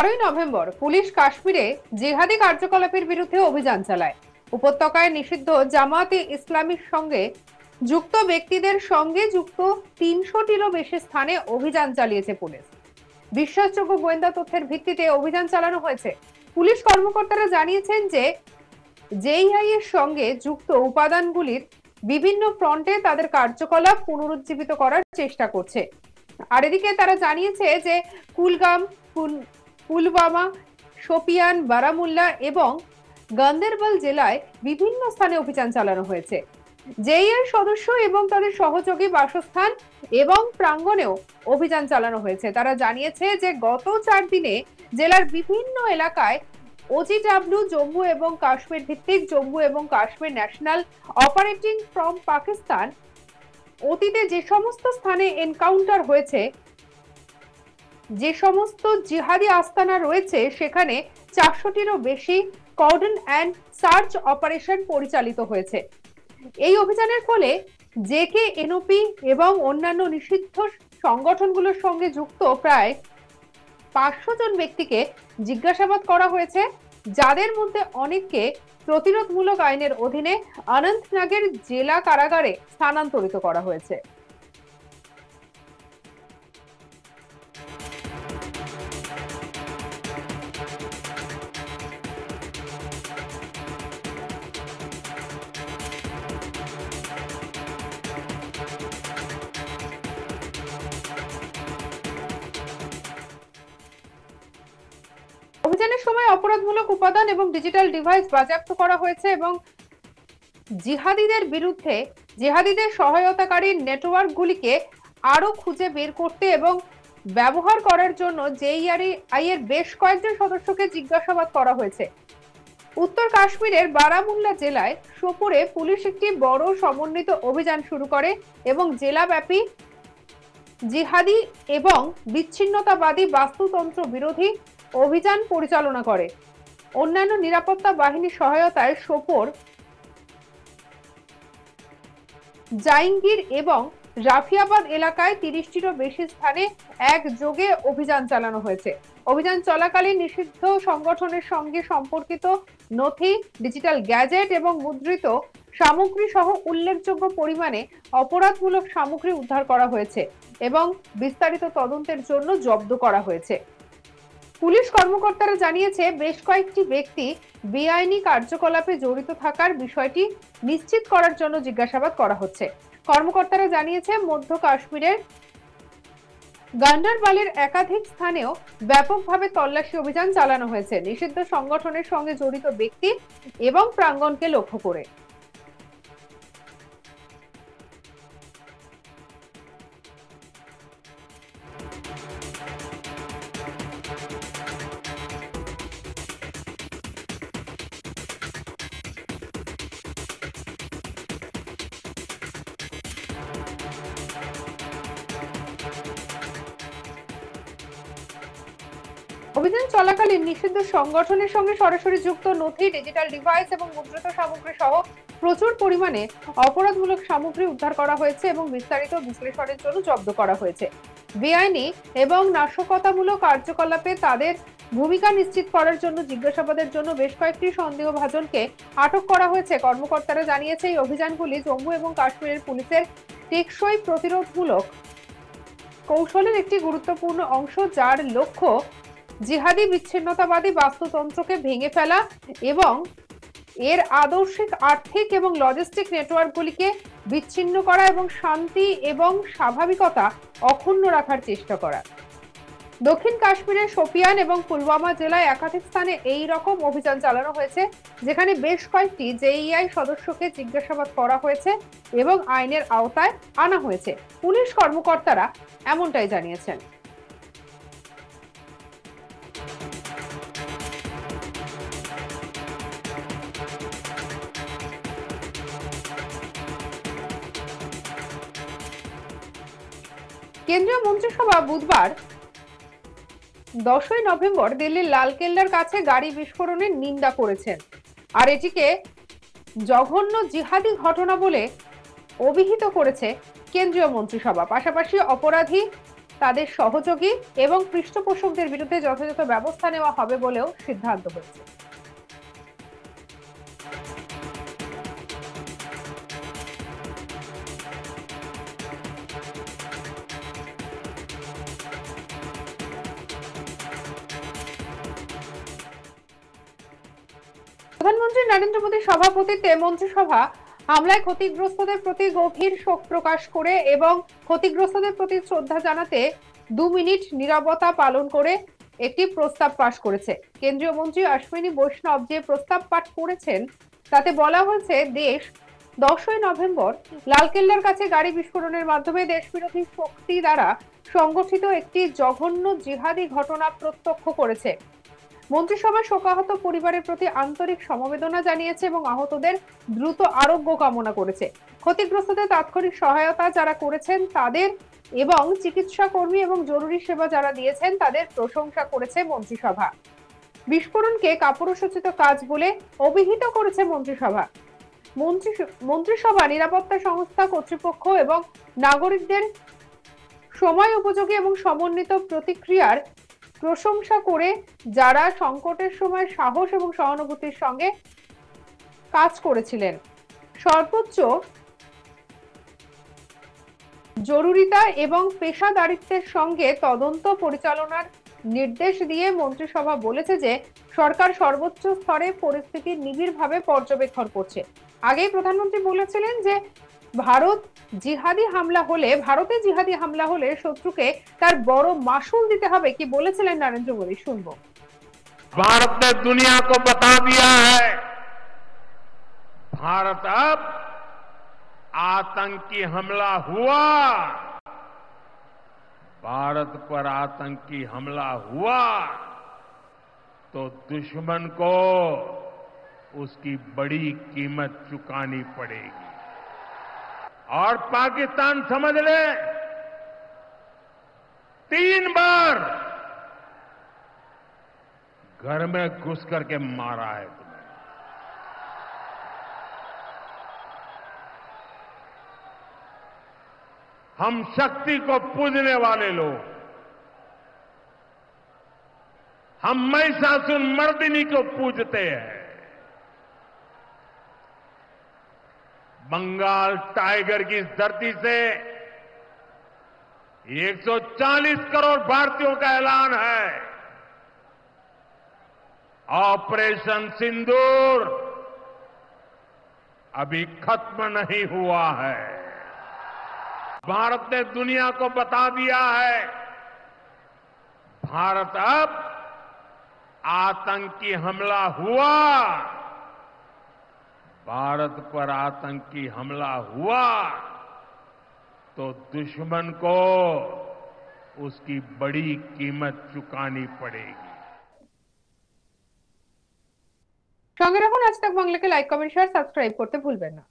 12ই November police কাশ্মীরে জিহাদি কার্যকলাপের বিরুদ্ধে অভিযান চালায়। উপত্যকায় নিষিদ্ধ জামায়াতে ইসলামীর সঙ্গে যুক্ত ব্যক্তিদের সঙ্গে যুক্ত 300টিরও বেশি স্থানে অভিযান চালিয়েছে পুলিশ। বিশ্বাসযোগ্য গোয়েন্দা তথ্যের ভিত্তিতে অভিযান চালানো হয়েছে। পুলিশ কর্মকর্তারা জানিয়েছেন যে জেইআই এর সঙ্গে যুক্ত উপাদানগুলির বিভিন্ন ফ্রন্টে তাদের কার্যকলাপ পুনরুজ্জীবিত করার চেষ্টা করছে। আর এদিকে তারা জানিয়েছে যে কুলগাম, পুলওয়ামা, শোপিয়ান, বারামুল্লা এবং গান্দেরবাল জেলায় বিভিন্ন স্থানে অভিযান চালানো হয়েছে। জেইআই সদস্য এবং তাদের সহযোগী বাসস্থান এবং প্রাঙ্গণেও অভিযান চালানো হয়েছে। তারা জানিয়েছে যে গত 4 দিনে জেলার বিভিন্ন এলাকায় ওজিডব্লিউ জম্মু এবং কাশ্মীর ভিত্তিক জম্মু এবং Kashmir national operating from Pakistan অতীতে যে সমস্ত স্থানে এনকাউন্টার হয়েছে, যে সমস্ত জিহাদি আস্তানা রয়েছে সেখানে 400টিরও বেশি কর্ডন অ্যান্ড সার্চ অপারেশন পরিচালিত হয়েছে। এই অভিযানের ফলে জেকে, এনওপি এবং অন্যান্য নিষিদ্ধ সংগঠনগুলোর সঙ্গে যুক্ত প্রায় 500 জন ব্যক্তিকে জিজ্ঞাসাবাদ করা হয়েছে, যাদের মধ্যে অনেককে প্রতিরোধমূলক আইনের অধীনে অনন্তনাগের জেলা কারাগারে স্থানান্তরিত করা হয়েছে। অভিযানের সময় অপরাধমূলক উপাদান এবং ডিজিটাল ডিভাইস বাজেয়াপ্ত করা হয়েছে এবং জিহাদিদের সহায়তাকারী নেটওয়ার্কগুলিকে আরো খুঁজে বের করতে এবং ব্যবহার করার জন্য জেইআই এর বেশ কয়েকজন সদস্যকে জিজ্ঞাসাবাদ করা হয়েছে। উত্তর কাশ্মীরের বারামুল্লা জেলায় সোপোরে পুলিশ একটি বড় সমন্বিত অভিযান শুরু করে এবং জেলাব্যাপী জিহাদি এবং বিচ্ছিন্নতাবাদী বাস্তুতন্ত্র বিরোধী অভিযান পরিচালনা করে। অন্যান্য নিরাপত্তা বাহিনীর সহায়তায় সোপোর, জাইঙ্গির এবং রাফিয়াবাদ এলাকায় 30টিরও বেশি স্থানে একযোগে অভিযান চালানো হয়েছে। অভিযান চলাকালীন নিষিদ্ধ সংগঠনের সঙ্গে সম্পর্কিত নথি, ডিজিটাল গ্যাজেট এবং মুদ্রিত সামগ্রী সহ উল্লেখযোগ্য পরিমাণে অপরাধমূলক সামগ্রী উদ্ধার করা হয়েছে এবং বিস্তারিত তদন্তের জন্য জব্দ করা হয়েছে। পুলিশ কর্মকর্তারা জানিয়েছে বেশ কয়েকটি ব্যক্তি বেআইনি কার্যকলাপে জড়িত থাকার বিষয়টি নিশ্চিত করার জন্য জিজ্ঞাসাবাদ করা হচ্ছে। কর্মকর্তারা জানিয়েছে মধ্য কাশ্মীরের গান্ডারবালের একাধিক স্থানেও ব্যাপকভাবে তল্লাশি অভিযান চালানো হয়েছে নিষিদ্ধ সংগঠনের সঙ্গে জড়িত ব্যক্তি এবং প্রাঙ্গণকে লক্ষ্য করে। অভিযান চলাকালীন নিষিদ্ধ সংগঠনের সঙ্গে সরাসরি যুক্ত নথি, ডিজিটাল ডিভাইস এবং মুদ্রিত সামগ্রী সহ প্রচুর পরিমাণে অপরাধমূলক সামগ্রী উদ্ধার করা হয়েছে এবং বিস্তারিত বিশ্লেষণের জন্য জব্দ করা হয়েছে। বেআইনি এবং নাশকতামূলক কার্যকলাপে তাদের ভূমিকা নিশ্চিত করার জন্য জিজ্ঞাসাবাদের জন্য বেশ কয়েকটি সন্দেহভাজনকে আটক করা হয়েছে। কর্মকর্তারা জানিয়েছে এই অভিযানগুলি জম্মু এবং কাশ্মীরের পুলিশের টেকসই প্রতিরোধমূলক কৌশলের একটি গুরুত্বপূর্ণ অংশ, যার লক্ষ্য জিহাদি বিচ্ছিন্নতাবাদী বাস্তুতন্ত্রকে ভেঙে ফেলা এবং এর আদর্শিক, আর্থিক এবং লজিস্টিক নেটওয়ার্কগুলিকে বিচ্ছিন্ন করা এবং শান্তি এবং স্বাভাবিকতা অক্ষুণ্ণ রাখার চেষ্টা করা। দক্ষিণ কাশ্মীরের শোপিয়ান এবং পুলওয়ামা জেলায় একাধিক স্থানে এই রকম অভিযান চালানো হয়েছে, যেখানে বেশ কয়েকটি জেইআই সদস্যকে জিজ্ঞাসাবাদ করা হয়েছে এবং আইনের আওতায় আনা হয়েছে। পুলিশ কর্মকর্তারা এমনটাই জানিয়েছেন। কেন্দ্রীয় মন্ত্রিসভা বুধবার 10ই নভেম্বর দিল্লির লালকেল্লার কাছে গাড়ি বিস্ফোরণের নিন্দা করেছেন আর এটিকে জঘন্য জিহাদি ঘটনা বলে অভিহিত করেছে কেন্দ্রীয় মন্ত্রিসভা। পাশাপাশি অপরাধী তাদের সহযোগী এবং পৃষ্ঠপোষকদের বিরুদ্ধে যথাযথ ব্যবস্থা নেওয়া হবে বলেও সিদ্ধান্ত হয়েছে। প্রধানমন্ত্রী নরেন্দ্র মোদীর সভাপতিত্বে মন্ত্রিসভা হামলায় ক্ষতিগ্রস্তদের প্রতি গভীর শোক প্রকাশ করে এবং ক্ষতিগ্রস্তদের প্রতি শ্রদ্ধা জানাতে 2 মিনিট নীরবতা পালন করে একটি প্রস্তাব পাশ করেছে। কেন্দ্রীয় মন্ত্রী অশ্বিনী বৈষ্ণব যে প্রস্তাব পাঠ করেছেন তাতে বলা হয়েছে, দেশ 10ই নভেম্বর লালকেল্লার কাছে গাড়ি বিস্ফোরণের মাধ্যমে দেশবিরোধী শক্তি দ্বারা সংগঠিত একটি জঘন্য জিহাদি ঘটনা প্রত্যক্ষ করেছে। মন্ত্রিসভা শোকাহত পরিবারের প্রতি আন্তরিক সমবেদনা জানিয়েছে এবং আহতদের দ্রুত আরোগ্য কামনা করেছে। ক্ষতিগ্রস্তদের তাৎক্ষণিক সহায়তা যারা করেছেন তাদের এবং চিকিৎসা কর্মী এবং জরুরি সেবা যারা দিয়েছেন তাদের প্রশংসা করেছে মন্ত্রিসভা। বিস্ফোরণকে কাপুরুষোচিত কাজ বলে অভিহিত করেছে মন্ত্রিসভা। মন্ত্রিসভা নিরাপত্তা সংস্থা কর্তৃপক্ষ এবং নাগরিকদের সময় উপযোগী এবং সমন্বিত প্রতিক্রিয়ার প্রশংসা করে যারা সংকটের সময় সাহস এবং সহানুভূতির সঙ্গে কাজ করেছিলেন। সর্বোচ্চ জরুরিতা এবং পেশাদারিত্বের সঙ্গে তদন্ত পরিচালনার নির্দেশ দিয়ে মন্ত্রিসভা বলেছে যে সরকার সর্বোচ্চ স্তরে পরিস্থিতি নিবিড়ভাবে পর্যবেক্ষণ করছে। আগেই প্রধানমন্ত্রী বলেছিলেন যে ভারতে জিহাদি হামলা হলে শত্রুকে তার বড় মাসুল দিতে হবে। কি বলেছিলেন নরেন্দ্র মোদী, শুনবো। भारत ने दुनिया को बता दिया है, भारत अब आतंकी हमला हुआ, भारत पर आतंकी हमला हुआ तो दुश्मन को उसकी बड़ी कीमत चुकानी पड़ेगी। और पाकिस्तान समझ ले, 3 बार घर में घुस करके मारा है तुम्हें। हम शक्ति को पूजने वाले लोग, हम महिषासुर मर्दिनी को पूजते हैं। बंगाल टाइगर की इस धरती से 140 करोड़ भारतीयों का ऐलान है। ऑपरेशन सिंदूर अभी खत्म नहीं हुआ है। भारत ने दुनिया को बता दिया है, भारत अब आतंकी हमला हुआ, भारत पर आतंकी हमला हुआ तो दुश्मन को उसकी बड़ी कीमत चुकानी पड़ेगी। সঙ্গে রাখুন আজ তাক বাংলাকে, লাইক কমেন্ট শেয়ার সাবস্ক্রাইব করতে ভুলবেন না।